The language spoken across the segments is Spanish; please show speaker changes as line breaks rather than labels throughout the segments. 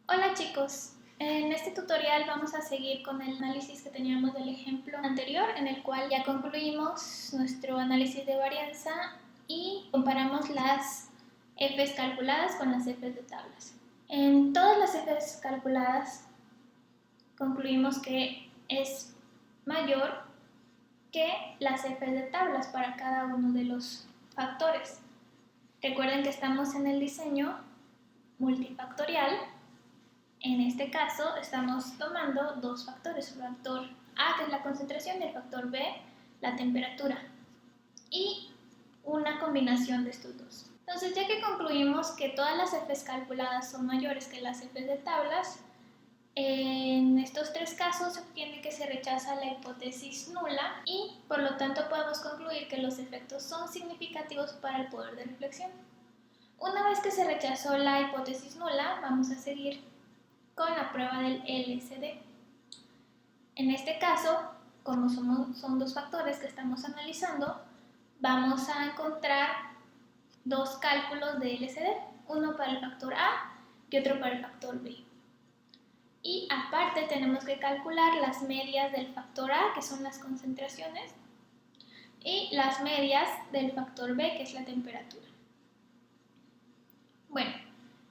Hola chicos, en este tutorial vamos a seguir con el análisis que teníamos del ejemplo anterior, en el cual ya concluimos nuestro análisis de varianza y comparamos las f's calculadas con las f's de tablas. En todas las f's calculadas concluimos que es mayor que las f's de tablas para cada uno de los factores. Recuerden que estamos en el diseño multifactorial. En este caso estamos tomando dos factores, el factor A, que es la concentración, y el factor B, la temperatura, y una combinación de estos dos. Entonces, ya que concluimos que todas las f's calculadas son mayores que las f's de tablas, en estos tres casos se obtiene que se rechaza la hipótesis nula y por lo tanto podemos concluir que los efectos son significativos para el poder de reflexión. Una vez que se rechazó la hipótesis nula, vamos a seguir con la prueba del LSD. En este caso, como son dos factores que estamos analizando, vamos a encontrar dos cálculos de LSD, uno para el factor A y otro para el factor B. Y aparte tenemos que calcular las medias del factor A, que son las concentraciones, y las medias del factor B, que es la temperatura. Bueno,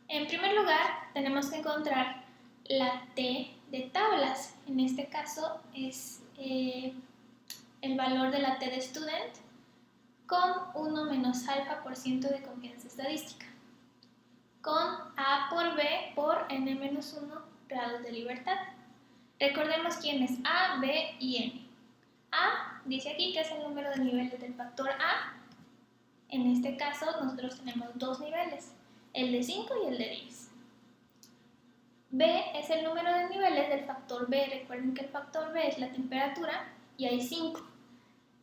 en primer lugar tenemos que encontrar la T de tablas. En este caso es el valor de la T de student con 1 menos alfa por ciento de confianza estadística, con A por B por N menos 1 grados de libertad. Recordemos quién es A, B y N. A dice aquí que es el número de niveles del factor A. En este caso nosotros tenemos dos niveles, el de 5 y el de 10. B es el número de niveles del factor B. Recuerden que el factor B es la temperatura y hay 5.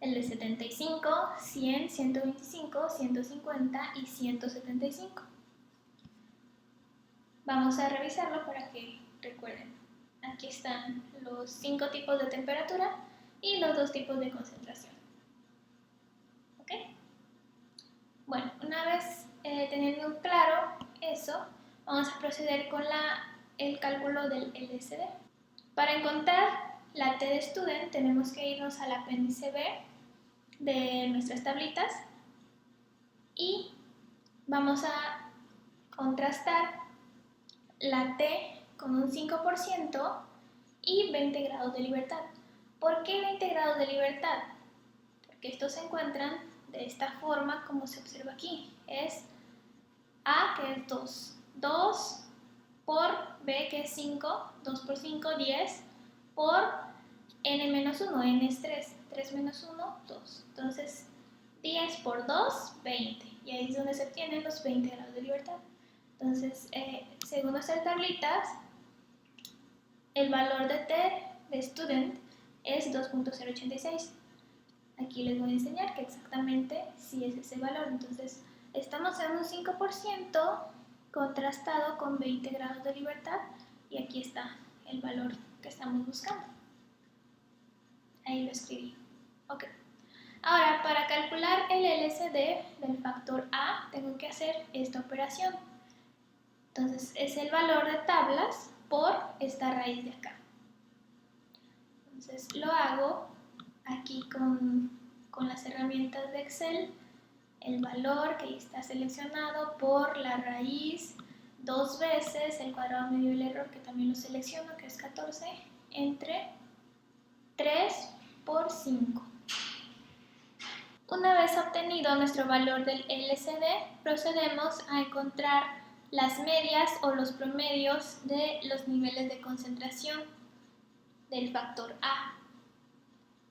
El de 75, 100, 125, 150 y 175. Vamos a revisarlo para que recuerden. Aquí están los 5 tipos de temperatura y los 2 tipos de concentración. ¿Ok? Bueno, una vez teniendo claro eso, vamos a proceder con el cálculo del LSD. Para encontrar la T de student tenemos que irnos al apéndice B de nuestras tablitas y vamos a contrastar la T con un 5% y 20 grados de libertad. ¿Por qué 20 grados de libertad? Porque estos se encuentran de esta forma como se observa aquí. Es A, que es 2, 2 por B, que es 5, 2 por 5, 10, por N menos 1, N es 3, 3 menos 1, 2. Entonces, 10 por 2, 20. Y ahí es donde se obtienen los 20 grados de libertad. Entonces, según nuestras tablitas, el valor de T de student es 2.086. Aquí les voy a enseñar que exactamente sí es ese valor. Entonces, estamos en un 5% contrastado con 20 grados de libertad y aquí está el valor que estamos buscando. Ahí lo escribí. Ok. Ahora, para calcular el LSD del factor A, tengo que hacer esta operación. Entonces, es el valor de tablas por esta raíz de acá. Entonces, lo hago aquí con las herramientas de Excel. El valor que está seleccionado por la raíz 2 veces el cuadrado medio del error, que también lo selecciono, que es 14, entre 3 por 5. Una vez obtenido nuestro valor del LSD, procedemos a encontrar las medias o los promedios de los niveles de concentración del factor A.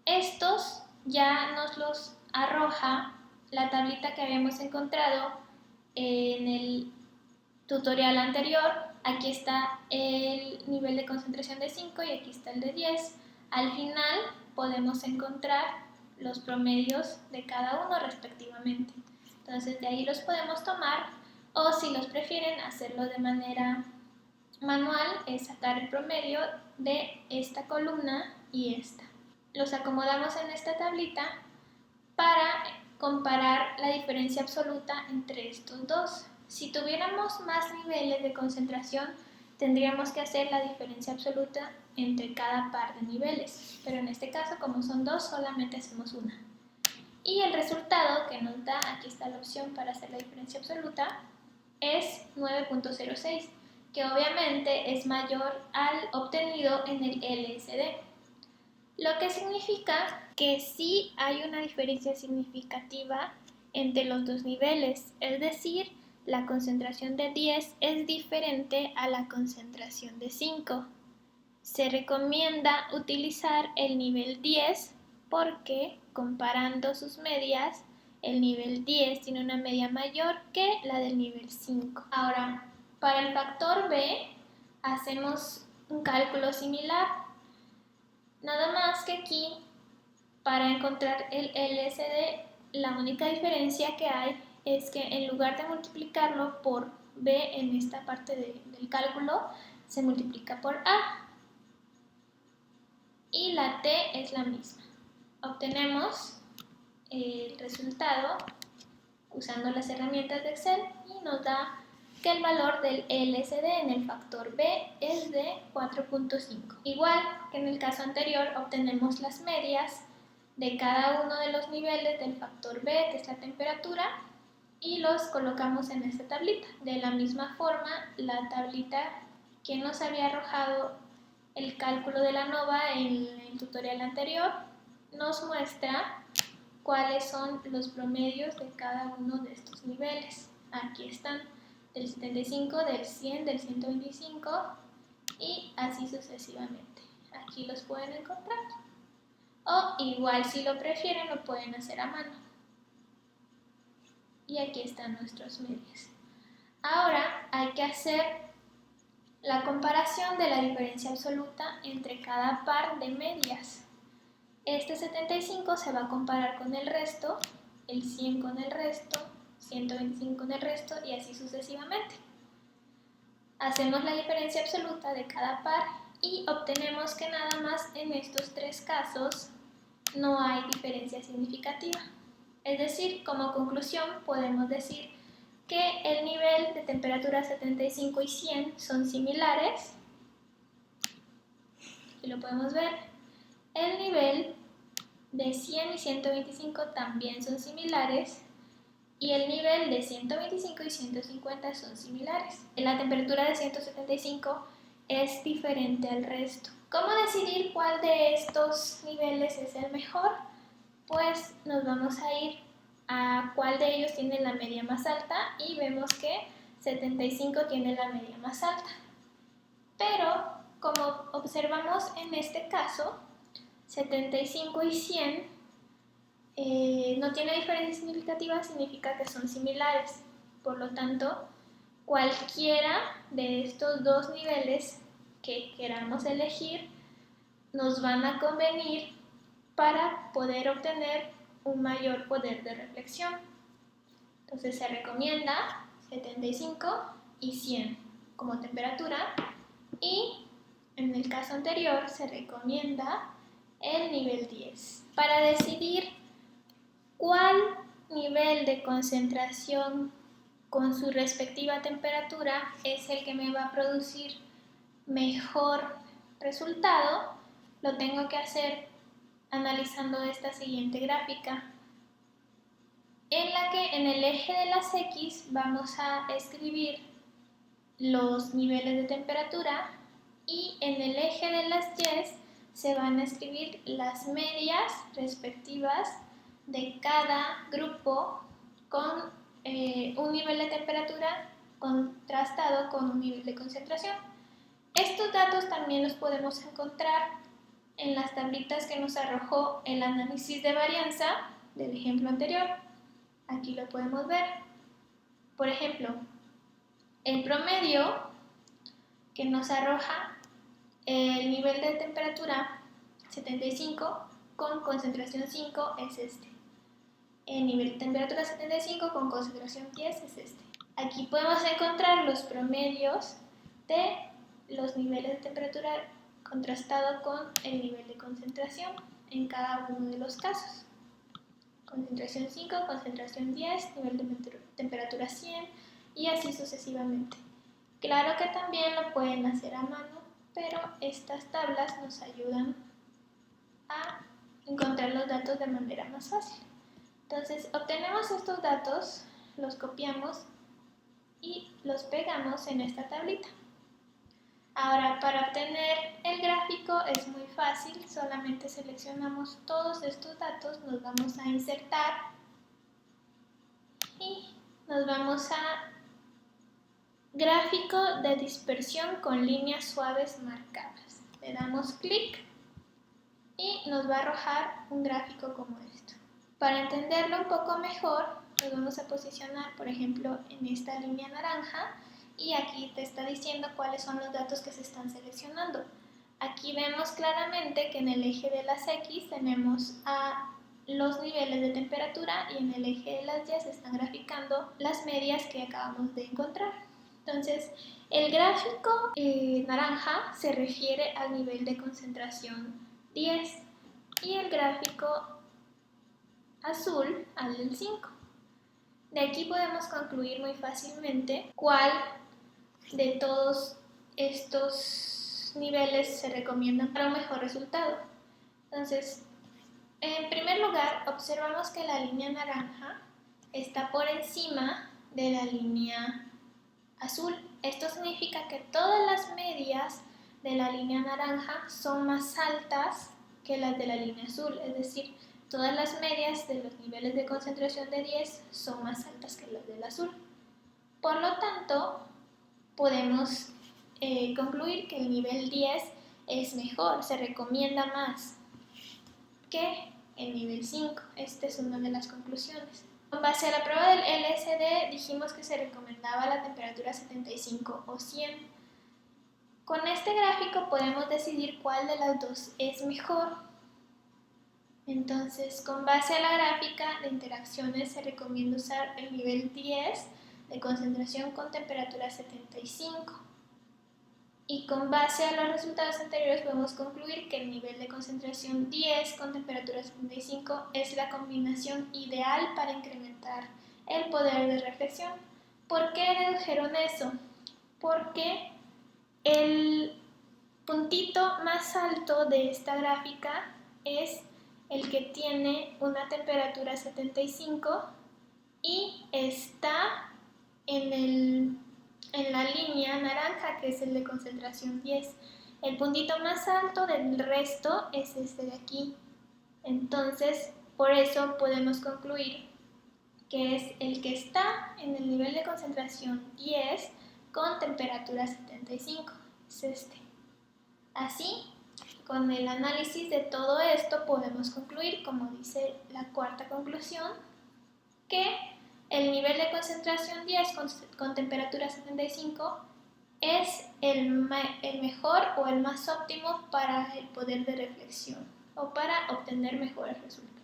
Estos ya nos los arroja la tablita que habíamos encontrado en el tutorial anterior. Aquí está el nivel de concentración de 5 y aquí está el de 10. Al final podemos encontrar los promedios de cada uno respectivamente. Entonces de ahí los podemos tomar o si los prefieren hacerlo de manera manual es sacar el promedio de esta columna y esta. Los acomodamos en esta tablita para comparar la diferencia absoluta entre estos dos. Si tuviéramos más niveles de concentración, tendríamos que hacer la diferencia absoluta entre cada par de niveles, pero en este caso, como son dos, solamente hacemos una. Y el resultado que nos da, aquí está la opción para hacer la diferencia absoluta, es 9.06, que obviamente es mayor al obtenido en el LSD. Lo que significa que sí hay una diferencia significativa entre los dos niveles, es decir, la concentración de 10 es diferente a la concentración de 5. Se recomienda utilizar el nivel 10 porque, comparando sus medias, el nivel 10 tiene una media mayor que la del nivel 5. Ahora, para el factor B, hacemos un cálculo similar. Nada más que aquí, para encontrar el LSD, la única diferencia que hay es que en lugar de multiplicarlo por B en esta parte del cálculo, se multiplica por A. Y la T es la misma. Obtenemos el resultado usando las herramientas de Excel y nos da que el valor del LSD en el factor B es de 4.5. Igual que en el caso anterior, obtenemos las medias de cada uno de los niveles del factor B, que es la temperatura, y los colocamos en esta tablita. De la misma forma, la tablita que nos había arrojado el cálculo de la ANOVA en el tutorial anterior nos muestra cuáles son los promedios de cada uno de estos niveles. Aquí están, del 75, del 100, del 125 y así sucesivamente. Aquí los pueden encontrar. O igual, si lo prefieren, lo pueden hacer a mano. Y aquí están nuestros medios. Ahora hay que hacer la comparación de la diferencia absoluta entre cada par de medias. Este 75 se va a comparar con el resto, el 100 con el resto, 125 con el resto y así sucesivamente. Hacemos la diferencia absoluta de cada par y obtenemos que nada más en estos tres casos no hay diferencia significativa. Es decir, como conclusión podemos decir que el nivel de temperatura 75 y 100 son similares. Aquí lo podemos ver. El nivel de 100 y 125 también son similares y el nivel de 125 y 150 son similares. La temperatura de 175 es diferente al resto. ¿Cómo decidir cuál de estos niveles es el mejor? Pues nos vamos a ir a cuál de ellos tiene la media más alta y vemos que 75 tiene la media más alta. Pero, como observamos en este caso, 75 y 100 no tiene diferencia significativa, significa que son similares. Por lo tanto, cualquiera de estos dos niveles que queramos elegir nos van a convenir para poder obtener un mayor poder de reflexión. Entonces se recomienda 75 y 100 como temperatura y en el caso anterior se recomienda el nivel 10. Para decidir cuál nivel de concentración con su respectiva temperatura es el que me va a producir mejor resultado, lo tengo que hacer analizando esta siguiente gráfica, en la que en el eje de las X vamos a escribir los niveles de temperatura y en el eje de las Y se van a escribir las medias respectivas de cada grupo con un nivel de temperatura contrastado con un nivel de concentración. Estos datos también los podemos encontrar en las tablitas que nos arrojó el análisis de varianza del ejemplo anterior. Aquí lo podemos ver. Por ejemplo, el promedio que nos arroja el nivel de temperatura 75 con concentración 5 es este. El nivel de temperatura 75 con concentración 10 es este. Aquí podemos encontrar los promedios de los niveles de temperatura contrastado con el nivel de concentración en cada uno de los casos. Concentración 5, concentración 10, nivel de temperatura 100 y así sucesivamente. Claro que también lo pueden hacer a mano, pero estas tablas nos ayudan a encontrar los datos de manera más fácil. Entonces, obtenemos estos datos, los copiamos y los pegamos en esta tablita. Ahora, para obtener el gráfico es muy fácil, solamente seleccionamos todos estos datos, nos vamos a insertar y nos vamos a gráfico de dispersión con líneas suaves marcadas. Le damos clic y nos va a arrojar un gráfico como esto. Para entenderlo un poco mejor, nos vamos a posicionar, por ejemplo, en esta línea naranja y aquí te está diciendo cuáles son los datos que se están seleccionando. Aquí vemos claramente que en el eje de las X tenemos a los niveles de temperatura y en el eje de las Y se están graficando las medias que acabamos de encontrar. Entonces, el gráfico naranja se refiere al nivel de concentración 10 y el gráfico azul al del 5. De aquí podemos concluir muy fácilmente cuál de todos estos niveles se recomiendan para un mejor resultado. Entonces, en primer lugar, observamos que la línea naranja está por encima de la línea azul. Esto significa que todas las medias de la línea naranja son más altas que las de la línea azul, es decir, todas las medias de los niveles de concentración de 10 son más altas que las del azul. Por lo tanto, podemos concluir que el nivel 10 es mejor, se recomienda más que el nivel 5. Esta es una de las conclusiones. Con base a la prueba del LSD dijimos que se recomendaba la temperatura 75 o 100. Con este gráfico podemos decidir cuál de las dos es mejor. Entonces, con base a la gráfica de interacciones se recomienda usar el nivel 10 de concentración con temperatura 75. Y con base a los resultados anteriores podemos concluir que el nivel de concentración 10 con temperatura 75 es la combinación ideal para incrementar el poder de reflexión. ¿Por qué dedujeron eso? Porque el puntito más alto de esta gráfica es el que tiene una temperatura 75 y está en la línea naranja, que es el de concentración 10. El puntito más alto del resto es este de aquí. Entonces, por eso podemos concluir que es el que está en el nivel de concentración 10 con temperatura 75. Es este. Así, con el análisis de todo esto podemos concluir, como dice la cuarta conclusión, que el nivel de concentración 10 con temperatura 75 es el mejor o el más óptimo para el poder de reflexión o para obtener mejores resultados.